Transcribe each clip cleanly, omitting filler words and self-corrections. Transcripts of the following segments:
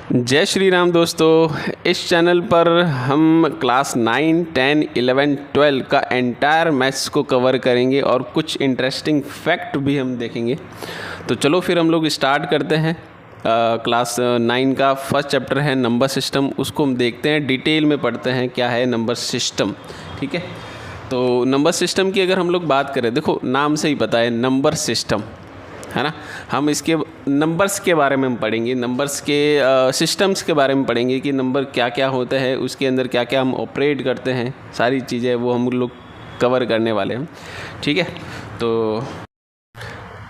जय श्री राम दोस्तों। इस चैनल पर हम क्लास 9, 10, 11, 12 का एंटायर मैथ्स को कवर करेंगे और कुछ इंटरेस्टिंग फैक्ट भी हम देखेंगे। तो चलो फिर हम लोग स्टार्ट करते हैं। क्लास 9 का फर्स्ट चैप्टर है नंबर सिस्टम, उसको हम देखते हैं, डिटेल में पढ़ते हैं क्या है नंबर सिस्टम। ठीक है, तो नंबर सिस्टम की अगर हम लोग बात करें, देखो नाम से ही पता है नंबर सिस्टम है ना। हम इसके नंबर्स के बारे में हम पढ़ेंगे, नंबर्स के सिस्टम्स के बारे में पढ़ेंगे कि नंबर क्या क्या होते हैं, उसके अंदर क्या क्या हम ऑपरेट करते हैं, सारी चीज़ें वो हम लोग कवर करने वाले हैं। ठीक है, तो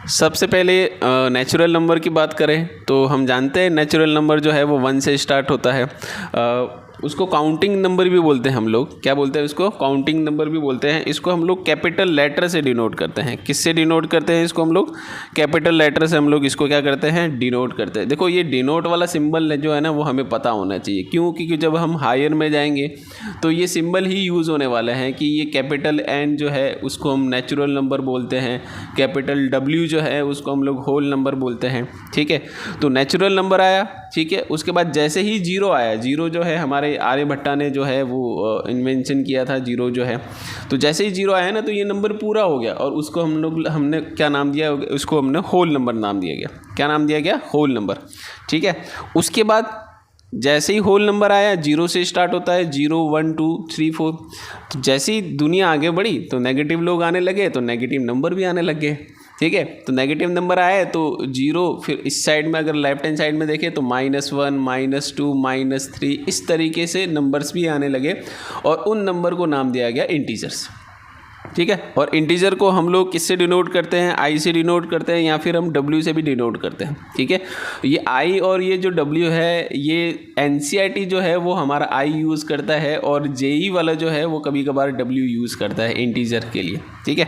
सबसे पहले नेचुरल नंबर की बात करें तो हम जानते हैं नेचुरल नंबर जो है वो 1 से स्टार्ट होता है। उसको काउंटिंग नंबर भी बोलते हैं हम लोग। क्या बोलते हैं उसको? काउंटिंग नंबर भी बोलते हैं। इसको हम लोग कैपिटल लेटर से डिनोट करते हैं। किससे डिनोट करते हैं इसको? हम लोग कैपिटल लेटर से हम लोग इसको क्या करते हैं? डिनोट करते हैं। देखो ये डिनोट वाला सिंबल जो है ना वो हमें पता होना चाहिए। क्यों? क्योंकि जब हम हायर में जाएंगे तो ये सिंबल ही यूज़ होने वाला है कि ये कैपिटल एन जो है उसको हम नेचुरल नंबर बोलते हैं, कैपिटल डब्ल्यू जो है उसको हम लोग होल नंबर बोलते हैं। ठीक है, तो नेचुरल नंबर आया। ठीक है, उसके बाद जैसे ही जीरो आया, जीरो जो है हमारे आर्यभट्टा ने जो है वो इन्वेंशन किया था जीरो जो है, तो जैसे ही जीरो आया ना तो ये नंबर पूरा हो गया और उसको हमने क्या नाम दिया? उसको हमने होल नंबर नाम दिया गया। क्या नाम दिया गया? Whole number. ठीक है, उसके बाद जैसे ही होल नंबर आया, जीरो से स्टार्ट होता है, 0, 1, 2, 3, 4। तो जैसे ही दुनिया आगे बढ़ी तो नेगेटिव लोग आने लगे, तो नेगेटिव नंबर भी आने लग गए। ठीक है, तो नेगेटिव नंबर आए तो जीरो, फिर इस साइड में अगर लेफ्ट हैंड साइड में देखें तो -1, -2, -3, इस तरीके से नंबर्स भी आने लगे और उन नंबर को नाम दिया गया इंटीजर्स। ठीक है, और इंटीजर को हम लोग किससे डिनोट करते हैं? आई से डिनोट करते हैं या फिर हम डब्ल्यू से भी डिनोट करते हैं। ठीक है, ये आई और ये जो डब्ल्यू है, ये एनसीईआरटी जो है वो हमारा आई यूज़ करता है और जेई वाला जो है वो कभी कभार डब्ल्यू यूज़ करता है इंटीजर के लिए। ठीक है,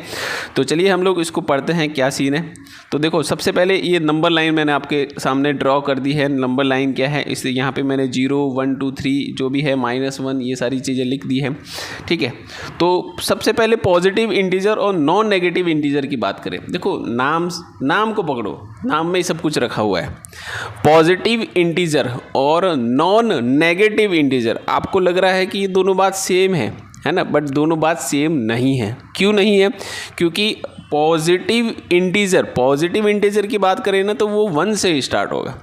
तो चलिए हम लोग इसको पढ़ते हैं क्या सीन है। तो देखो सबसे पहले ये नंबर लाइन मैंने आपके सामने ड्रॉ कर दी है। नंबर लाइन क्या है, इसलिए यहाँ पे मैंने 0, 1, 2, 3 जो भी है, -1, ये सारी चीज़ें लिख दी है। ठीक है, तो सबसे पहले पॉजिटिव इंटीजर और नॉन नेगेटिव इंटीजर की बात करें। देखो नाम को पकड़ो, नाम में ही सब कुछ रखा हुआ है। पॉजिटिव इंटीजर और नॉन नेगेटिव इंटीजर, आपको लग रहा है कि ये दोनों बात सेम है ना, बट दोनों बात सेम नहीं है। क्यों नहीं है? क्योंकि पॉजिटिव इंटीजर की बात करें ना तो वो 1 से स्टार्ट होगा,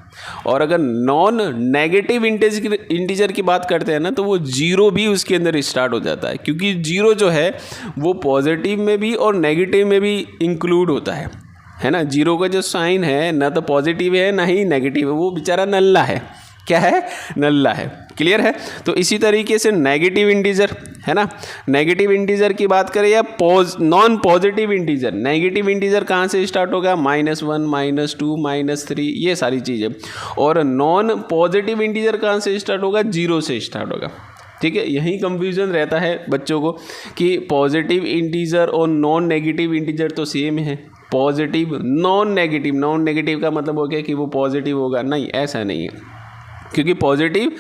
और अगर नॉन नेगेटिव इंटीजर की बात करते हैं ना तो वो 0 भी उसके अंदर स्टार्ट हो जाता है, क्योंकि 0 जो है वो पॉजिटिव में भी और नेगेटिव में भी इंक्लूड होता है ना। 0 का जो साइन है ना तो पॉजिटिव है ना ही नेगेटिव है, वो बेचारा नल्ला है। क्या है? नल्ला है। क्लियर है? तो इसी तरीके से नेगेटिव इंटीजर है ना, नेगेटिव इंटीजर की बात करें या non positive integer, negative integer कहाँ से स्टार्ट होगा? -1, -2, -3, ये सारी चीज़ें। और नॉन पॉजिटिव इंटीजर कहाँ से स्टार्ट होगा? 0 से स्टार्ट होगा। ठीक है, यही कंफ्यूजन रहता है बच्चों को कि पॉजिटिव इंटीजर और नॉन नेगेटिव इंटीजर तो सेम है। पॉजिटिव नॉन नेगेटिव का मतलब हो गया कि वो पॉजिटिव होगा, नहीं, ऐसा नहीं है। क्योंकि पॉजिटिव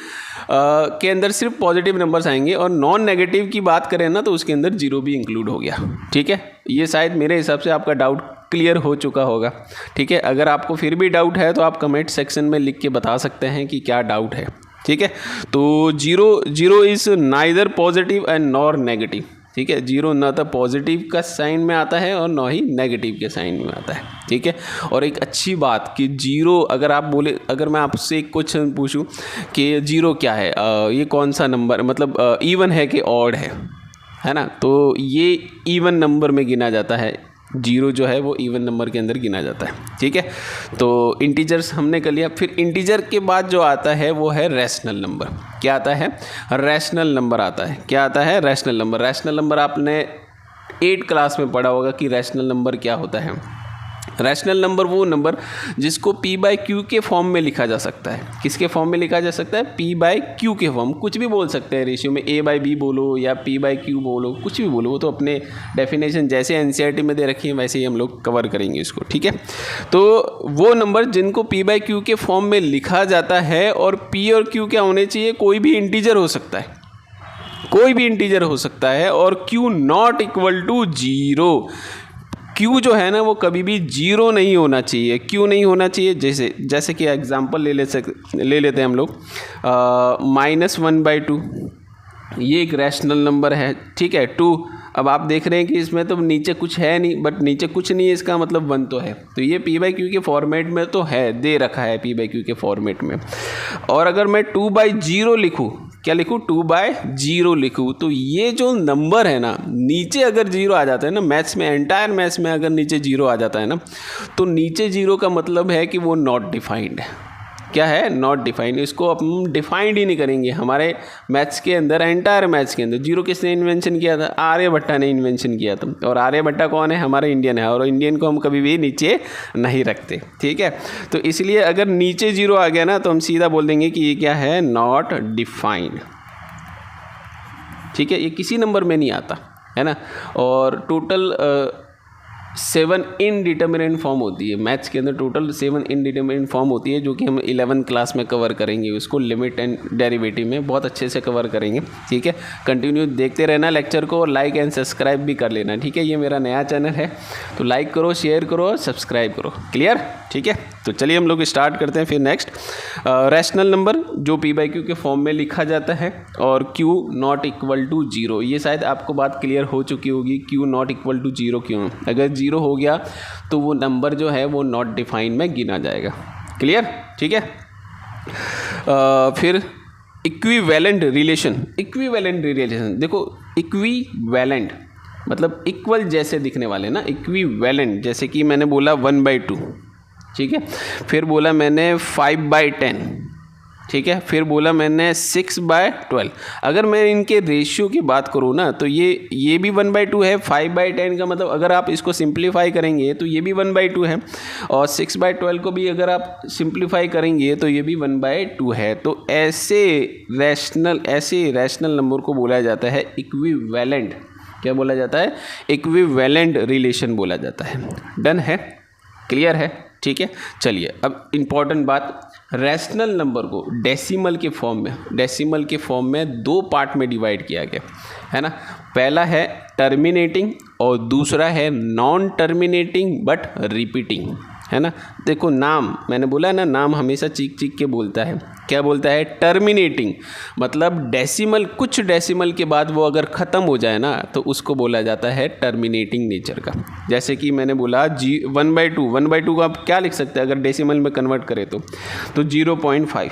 के अंदर सिर्फ पॉजिटिव नंबर्स आएंगे और नॉन नेगेटिव की बात करें ना तो उसके अंदर 0 भी इंक्लूड हो गया। ठीक है, ये शायद मेरे हिसाब से आपका डाउट क्लियर हो चुका होगा। ठीक है, अगर आपको फिर भी डाउट है तो आप कमेंट सेक्शन में लिख के बता सकते हैं कि क्या डाउट है। ठीक है, तो 0 is neither positive and nor negative. ठीक है, 0 ना तो पॉजिटिव का साइन में आता है और ना ही नेगेटिव के साइन में आता है। ठीक है, और एक अच्छी बात कि 0, अगर मैं आपसे एक क्वेश्चन पूछूं कि 0 क्या है, ये कौन सा नंबर, मतलब इवन है कि ऑड है ना, तो ये इवन नंबर में गिना जाता है। 0 जो है वो इवन नंबर के अंदर गिना जाता है। ठीक है, तो इंटीजर्स हमने कर लिया। फिर इंटीजर के बाद जो आता है वो है रैशनल नंबर। क्या आता है? रैशनल नंबर आता है। क्या आता है? Rational number. रैशनल नंबर आपने 8 क्लास में पढ़ा होगा कि रैशनल नंबर क्या होता है। रैशनल नंबर वो नंबर जिसको P/Q के फॉर्म में लिखा जा सकता है। किसके फॉर्म में लिखा जा सकता है? P/Q के फॉर्म। कुछ भी बोल सकते हैं रेशियो में, A/B बोलो या P/Q बोलो, कुछ भी बोलो, वो तो अपने डेफिनेशन जैसे एनसीईआरटी में दे रखी है वैसे ही हम लोग कवर करेंगे इसको। ठीक है, तो वो नंबर जिनको P/Q के फॉर्म में लिखा जाता है, और P और Q क्या होने चाहिए? कोई भी इंटीजर हो सकता है, कोई भी इंटीजर हो सकता है, और Q not equal to 0। Q जो है ना वो कभी भी जीरो नहीं होना चाहिए। क्यों नहीं होना चाहिए? जैसे कि एग्जांपल ले लेते हैं हम लोग, -1/2 ये एक रैशनल नंबर है, ठीक है। 2, अब आप देख रहे हैं कि इसमें तो नीचे कुछ है नहीं, बट नीचे कुछ नहीं है इसका मतलब 1 तो है, तो ये p/q के फॉर्मेट में तो है, दे रखा है p/q के फॉर्मेट में। और अगर मैं 2/0 लिखूँ, क्या लिखूँ? 2/0 लिखूँ, तो ये जो नंबर है ना, नीचे अगर 0 आ जाता है ना मैथ्स में, एंटायर मैथ्स में अगर नीचे 0 आ जाता है ना, तो नीचे 0 का मतलब है कि वो नॉट डिफाइंड है। क्या है? Not defined. इसको हम डिफाइंड ही नहीं करेंगे। हमारे मैथ्स के अंदर, एंटायर मैथ्स के अंदर 0 किसने इन्वेंशन किया था? आर्यभट्टा ने इन्वेंशन किया था। और आर्यभट्टा कौन है? हमारा इंडियन है, और इंडियन को हम कभी भी नीचे नहीं रखते, ठीक है। तो इसलिए अगर नीचे 0 आ गया ना, तो हम सीधा बोल देंगे कि ये क्या है? नॉट डिफाइंड, ठीक है। ये किसी नंबर में नहीं आता है ना। और टोटल 7 इनडिटरमिनेट फॉर्म होती है मैथ्स के अंदर, टोटल 7 इनडिटरमिनेट फॉर्म होती है, जो कि हम 11 क्लास में कवर करेंगे। उसको लिमिट एंड डेरिवेटिव में बहुत अच्छे से कवर करेंगे, ठीक है। कंटिन्यू देखते रहना लेक्चर को, और लाइक एंड सब्सक्राइब भी कर लेना, ठीक है। ये मेरा नया चैनल है, तो लाइक करो, शेयर करो और सब्सक्राइब करो, क्लियर, ठीक है। तो चलिए हम लोग स्टार्ट करते हैं फिर नेक्स्ट। रैशनल नंबर जो p/q के फॉर्म में लिखा जाता है, और q नॉट इक्वल टू 0। ये शायद आपको बात क्लियर हो चुकी होगी, q नॉट इक्वल टू 0 क्यों? अगर 0 हो गया तो वो नंबर जो है वो नॉट डिफाइंड में गिना जाएगा, क्लियर, ठीक है। फिर इक्विवेलेंट रिलेशन। इक्विवेलेंट रिलेशन देखो, इक्विवेलेंट मतलब इक्वल जैसे दिखने वाले ना, इक्विवेलेंट। जैसे कि मैंने बोला 1/2, ठीक है। फिर बोला मैंने 5/10, ठीक है। फिर बोला मैंने 6/12। अगर मैं इनके रेशियो की बात करूँ ना, तो ये भी 1/2 है। 5/10 का मतलब अगर आप इसको सिंप्लीफाई करेंगे तो ये भी 1/2 है, और 6/12 को भी अगर आप सिंप्लीफाई करेंगे तो ये भी 1/2 है। तो ऐसे रैशनल नंबर को बोला जाता है इक्विवेलेंट। क्या बोला जाता है? इक्विवेलेंट रिलेशन बोला जाता है। डन है, क्लियर है, ठीक है। चलिए अब इम्पॉर्टेंट बात, रैशनल नंबर को डेसिमल के फॉर्म में 2 पार्ट में डिवाइड किया गया है ना। पहला है टर्मिनेटिंग और दूसरा है नॉन टर्मिनेटिंग बट रिपीटिंग, है ना। देखो नाम, मैंने बोला ना, नाम हमेशा चीख के बोलता है। क्या बोलता है? टर्मिनेटिंग मतलब डेसिमल, कुछ डेसिमल के बाद वो अगर ख़त्म हो जाए ना, तो उसको बोला जाता है टर्मिनेटिंग नेचर का। जैसे कि मैंने बोला 1/2 को आप क्या लिख सकते हैं अगर डेसिमल में कन्वर्ट करें तो 0.5।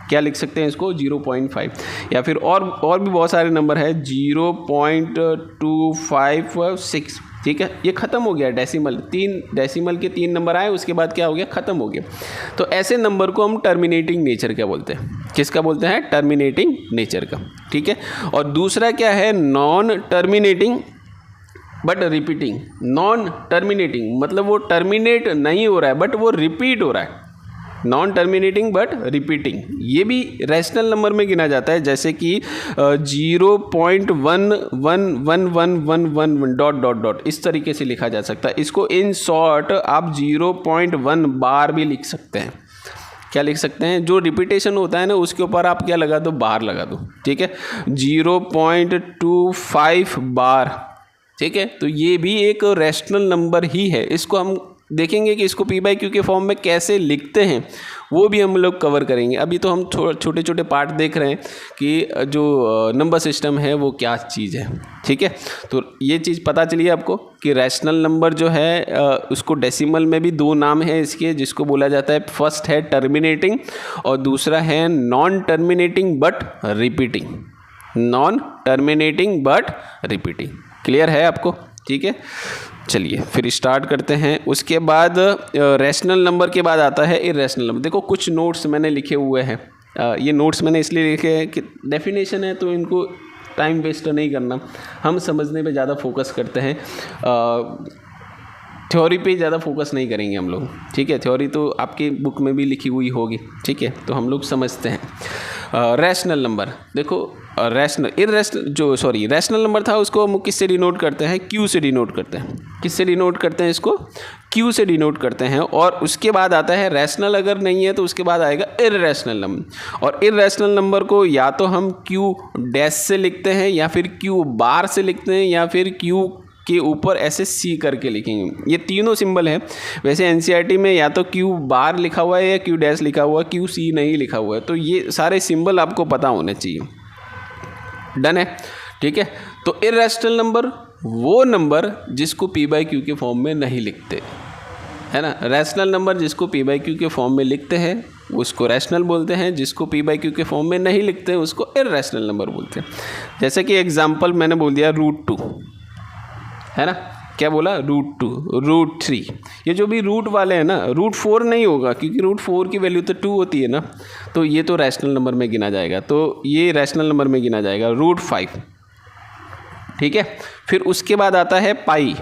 क्या लिख सकते हैं इसको? 0.5। या फिर और भी बहुत सारे नंबर है, 0.256, ठीक है। ये ख़त्म हो गया डेसिमल, 3 डेसिमल के 3 नंबर आए, उसके बाद क्या हो गया? ख़त्म हो गया। तो ऐसे नंबर को हम टर्मिनेटिंग नेचर क्या बोलते हैं? किसका बोलते हैं? टर्मिनेटिंग नेचर का, ठीक है। और दूसरा क्या है? Non terminating but repeating. Non terminating मतलब वो टर्मिनेट नहीं हो रहा है बट वो रिपीट हो रहा है। नॉन टर्मिनेटिंग बट रिपीटिंग, ये भी रैशनल नंबर में गिना जाता है। जैसे कि 0.11111 इस तरीके से लिखा जा सकता है। इसको इन शॉर्ट आप 0.1 बार भी लिख सकते हैं। क्या लिख सकते हैं? जो रिपीटेशन होता है ना, उसके ऊपर आप क्या लगा दो? बार लगा दो, ठीक है। 0.25 बार, ठीक है। तो ये भी एक रैशनल नंबर ही है। इसको हम देखेंगे कि इसको p/q के फॉर्म में कैसे लिखते हैं, वो भी हम लोग कवर करेंगे। अभी तो हम छोटे छोटे पार्ट देख रहे हैं कि जो नंबर सिस्टम है वो क्या चीज़ है, ठीक है। तो ये चीज़ पता चलिए आपको कि रैशनल नंबर जो है उसको डेसिमल में भी 2 नाम है इसके, जिसको बोला जाता है, फर्स्ट है टर्मिनेटिंग और दूसरा है non terminating but repeating. Non terminating but repeating, clear है आपको? ठीक है, चलिए फिर स्टार्ट करते हैं। उसके बाद रैशनल नंबर के बाद आता है इरेशनल नंबर। देखो कुछ नोट्स मैंने लिखे हुए हैं, ये नोट्स मैंने इसलिए लिखे हैं कि डेफिनेशन है तो इनको टाइम वेस्ट नहीं करना, हम समझने पे ज़्यादा फोकस करते हैं, थ्योरी पे ज़्यादा फोकस नहीं करेंगे हम लोग, ठीक है। थ्योरी तो आपकी बुक में भी लिखी हुई होगी, ठीक है, तो हम लोग समझते हैं। रैशनल नंबर देखो, रैशनल नंबर था उसको हम किससे डिनोट करते हैं? क्यू से डिनोट करते हैं। किससे डिनोट करते हैं इसको? क्यू से डिनोट करते हैं। और उसके बाद आता है रैशनल, अगर नहीं है तो उसके बाद आएगा इररेशनल नंबर। और इररेशनल नंबर को या तो हम क्यू डैश से लिखते हैं, या फिर क्यू बार से लिखते हैं, या फिर क्यू के ऊपर ऐसे सी करके लिखेंगे। ये तीनों सिंबल है। वैसे एनसीईआरटी में या तो क्यू बार लिखा हुआ है या क्यू डैश लिखा हुआ है, क्यू सी नहीं लिखा हुआ है। तो ये सारे सिंबल आपको पता होने चाहिए। डन है, ठीक है। तो इर्रेशनल नंबर वो नंबर जिसको पी बाई क्यू के फॉर्म में नहीं लिखते, है ना। रैशनल नंबर जिसको पी बाई क्यू के फॉर्म में लिखते हैं उसको रैशनल बोलते हैं, जिसको पी बाई क्यू के फॉर्म में नहीं लिखते हैं उसको इर्रेशनल नंबर बोलते हैं। जैसे कि एग्जांपल मैंने बोल दिया √2, है ना। क्या बोला? √2, √3। ये जो भी रूट वाले हैं ना, √4 नहीं होगा क्योंकि √4 की वैल्यू तो 2 होती है ना, तो ये तो रैशनल नंबर में गिना जाएगा। तो ये रैशनल नंबर में गिना जाएगा √5, ठीक है। फिर उसके बाद आता है पाई।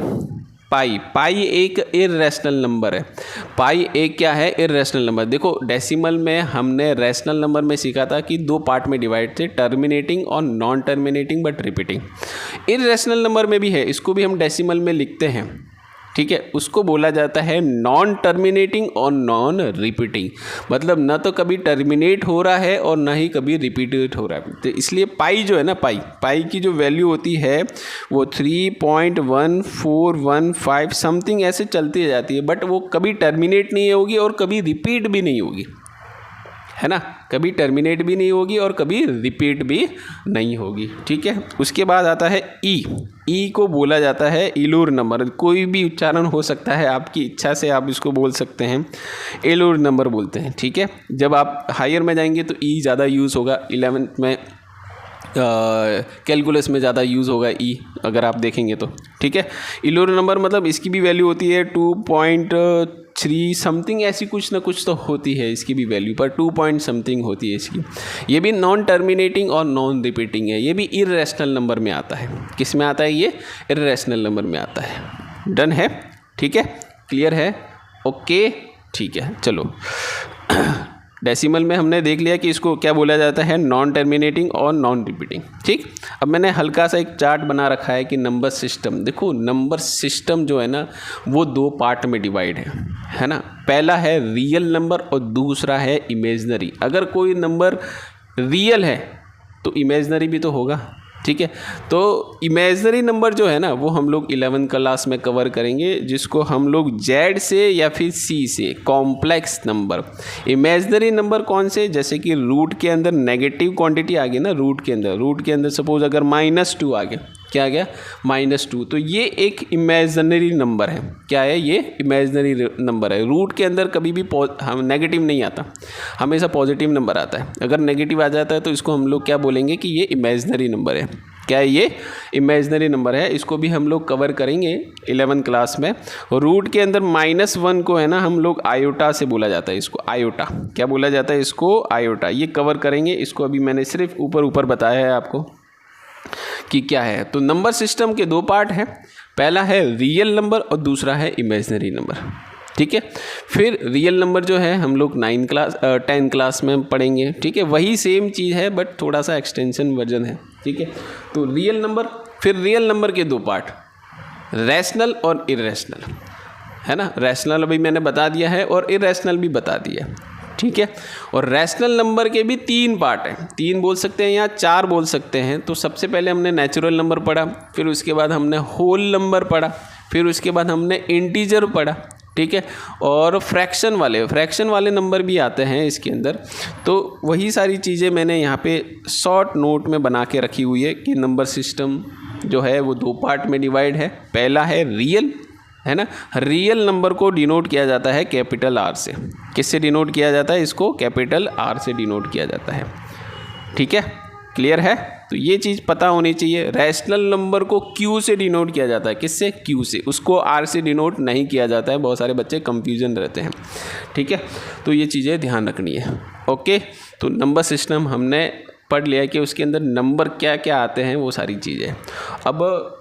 पाई एक इर्रेशनल नंबर है। पाई एक क्या है? Irrational number. देखो डेसिमल में हमने रैशनल नंबर में सीखा था कि 2 पार्ट में डिवाइड थे, टर्मिनेटिंग और non terminating but repeating. Irrational number में भी है, इसको भी हम डेसिमल में लिखते हैं, ठीक है। उसको बोला जाता है नॉन टर्मिनेटिंग और नॉन रिपीटिंग। मतलब न तो कभी टर्मिनेट हो रहा है और ना ही कभी रिपीटेड हो रहा है। तो इसलिए पाई जो है ना, पाई की जो वैल्यू होती है वो 3.1415 समथिंग ऐसे चलती जाती है, बट वो कभी टर्मिनेट नहीं होगी और कभी रिपीट भी नहीं होगी, है ना। कभी टर्मिनेट भी नहीं होगी और कभी रिपीट भी नहीं होगी, ठीक है। उसके बाद आता है ई को बोला जाता है इलूर नंबर। कोई भी उच्चारण हो सकता है, आपकी इच्छा से आप इसको बोल सकते हैं। इलूर नंबर बोलते हैं, ठीक है। जब आप हायर में जाएंगे तो ई ज़्यादा यूज़ होगा। 11th में कैलकुलस में ज़्यादा यूज़ होगा ई, अगर आप देखेंगे तो, ठीक है। इलूर नंबर मतलब इसकी भी वैल्यू होती है 2.3 समथिंग, ऐसी कुछ ना कुछ तो होती है इसकी भी वैल्यू, पर 2 पॉइंट समथिंग होती है इसकी। ये भी नॉन टर्मिनेटिंग और नॉन रिपीटिंग है। ये भी इर्रेशनल नंबर में आता है। किस में आता है? ये इर्रेशनल नंबर में आता है। डन है, ठीक है, क्लियर है, ओके, ठीक है। चलो डेसिमल में हमने देख लिया कि इसको क्या बोला जाता है, नॉन टर्मिनेटिंग और नॉन रिपीटिंग, ठीक। अब मैंने हल्का सा एक चार्ट बना रखा है कि नंबर सिस्टम। देखो नंबर सिस्टम जो है ना वो 2 पार्ट में डिवाइड है ना। पहला है रियल नंबर और दूसरा है इमेजनरी। अगर कोई नंबर रियल है तो इमेजनरी भी तो होगा, ठीक है। तो इमेजनरी नंबर जो है ना वो हम लोग 11th क्लास में कवर करेंगे, जिसको हम लोग Z से या फिर C से कॉम्प्लेक्स नंबर। इमेजनरी नंबर कौन से? जैसे कि रूट के अंदर नेगेटिव क्वांटिटी आ गई ना, रूट के अंदर सपोज अगर -2 आ गया, क्या आ गया? -2, तो ये एक इमेजनरी नंबर है। क्या है? ये इमेजनरी नंबर है। रूट के अंदर कभी भी हम नेगेटिव नहीं आता, हमेशा पॉजिटिव नंबर आता है। अगर नेगेटिव आ जाता है तो इसको हम लोग क्या बोलेंगे कि ये इमेजनरी नंबर है। क्या है? ये इमेजनरी नंबर है। इसको भी हम लोग कवर करेंगे 11th क्लास में। रूट के अंदर -1 को है ना हम लोग आयोटा से बोला जाता है, इसको आयोटा। क्या बोला जाता है? इसको आयोटा। ये कवर करेंगे। इसको अभी मैंने सिर्फ ऊपर बताया है आपको कि क्या है। तो नंबर सिस्टम के 2 पार्ट हैं, पहला है रियल नंबर और दूसरा है इमेजनरी नंबर, ठीक है। फिर रियल नंबर जो है हम लोग 10th क्लास में पढ़ेंगे, ठीक है। वही सेम चीज़ है बट थोड़ा सा एक्सटेंशन वर्जन है, ठीक है। तो रियल नंबर, फिर रियल नंबर के 2 पार्ट, रैशनल और इर्रेशनल, है ना। रैशनल अभी मैंने बता दिया है और इर्रेशनल भी बता दिया, ठीक है। और रैशनल नंबर के भी 3 पार्ट हैं, 3 बोल सकते हैं या 4 बोल सकते हैं। तो सबसे पहले हमने नेचुरल नंबर पढ़ा, फिर उसके बाद हमने होल नंबर पढ़ा, फिर उसके बाद हमने इंटीजर पढ़ा, ठीक है। और फ्रैक्शन वाले नंबर भी आते हैं इसके अंदर। तो वही सारी चीज़ें मैंने यहाँ पे शॉर्ट नोट में बना के रखी हुई है कि नंबर सिस्टम जो है वो 2 पार्ट में डिवाइड है। पहला है रियल, है ना। रियल नंबर को डिनोट किया जाता है कैपिटल R से। किससे डिनोट किया जाता है? इसको कैपिटल R से डिनोट किया जाता है, ठीक है, क्लियर है। तो ये चीज़ पता होनी चाहिए। रैशनल नंबर को Q से डिनोट किया जाता है। किससे? Q से। उसको R से डिनोट नहीं किया जाता है। बहुत सारे बच्चे कंफ्यूजन रहते हैं, ठीक है। तो ये चीज़ें ध्यान रखनी है, ओके। तो नंबर सिस्टम हमने पढ़ लिया कि उसके अंदर नंबर क्या क्या आते हैं, वो सारी चीज़ें। अब